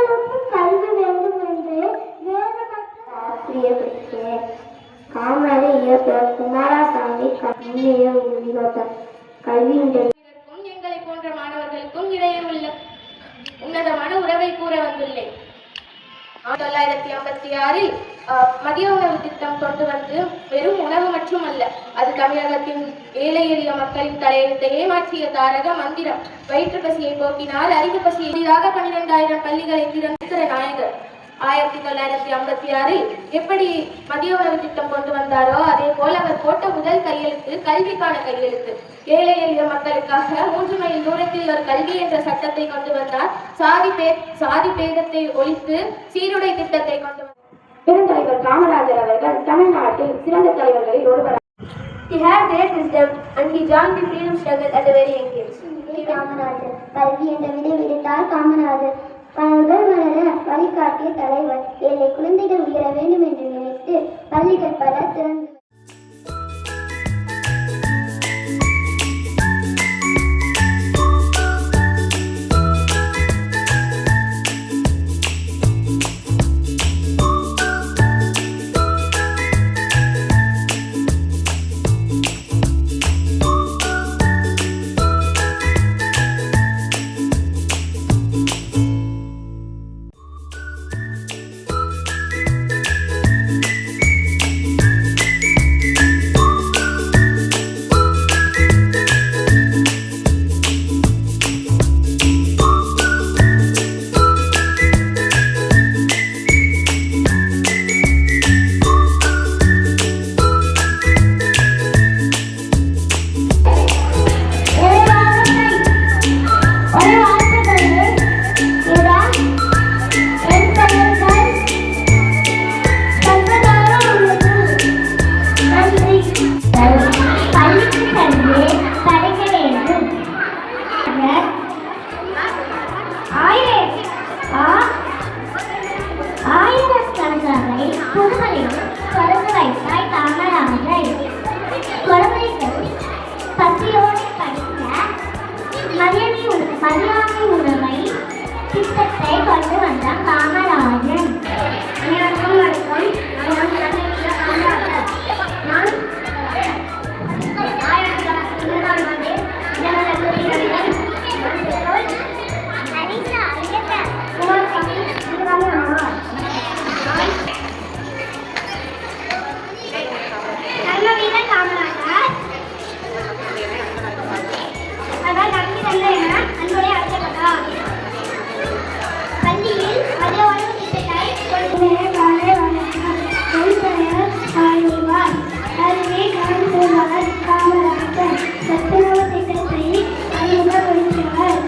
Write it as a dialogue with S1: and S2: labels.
S1: எங்களுக்கும் கல்வி வேண்டும் என்று ஆசிரியர் காமராஜர் இயக்குனர் குமாரசாமி முன்னைய உறுதிகோட்டார். கல்வியினருக்கும்
S2: எங்களை போன்ற மாணவர்களுக்கும் இடையே உள்ள உன்னதமான உறவை கூற வந்துள்ளேன். 1956 மதிய உணவு திட்டம் கொண்டு வந்து வெறும் உணவு மட்டுமல்ல, அது தமிழகத்தின் ஏழை எளிய மக்களின் தலையெழுத்தை ஏமாற்றிய தாரக மந்திரம். வயிற்று பசியை போக்கினால் அறிவு பசியை எளிதாக 12,000 பள்ளிகளை திறந்த நாயகர். 1956 எப்படி மதிய உணவு திட்டம் கொண்டு வந்தாரோ அதே போல் அவர் போட்ட முதல் கையெழுத்து கல்விக்கான கையெழுத்து. ஏழை எளிய மக்களுக்காக 3 மைல் தூரத்தில் ஒரு கல்வி என்ற சட்டத்தை கொண்டு வந்தார். சாதி பேதத்தை ஒழித்து சீருடை திட்டத்தை கொண்டு வந்தார். பெருந்தலைவர் காமராஜர் அவர்கள் தமிழ்நாட்டில் சிறந்த தலைவர்களில் ஒருவர். He had great wisdom and he joined the freedom struggle at a very young age.
S1: Kamarajar கல்வி என்ற விதை விதைத்தார் காமராஜர். கனவுகள் வளர வழிகாட்டிய தலைவர். ஏழை குழந்தைகள் உயர வேண்டும் என்று நினைத்து பள்ளிகள் பல திறந்து மரியாதை உணவை திட்டத்தை கொண்டு வந்தார் காமராஜன். காமராஜர் சத்துணவு திட்டத்தை அறிமுகப்படுத்தினார்.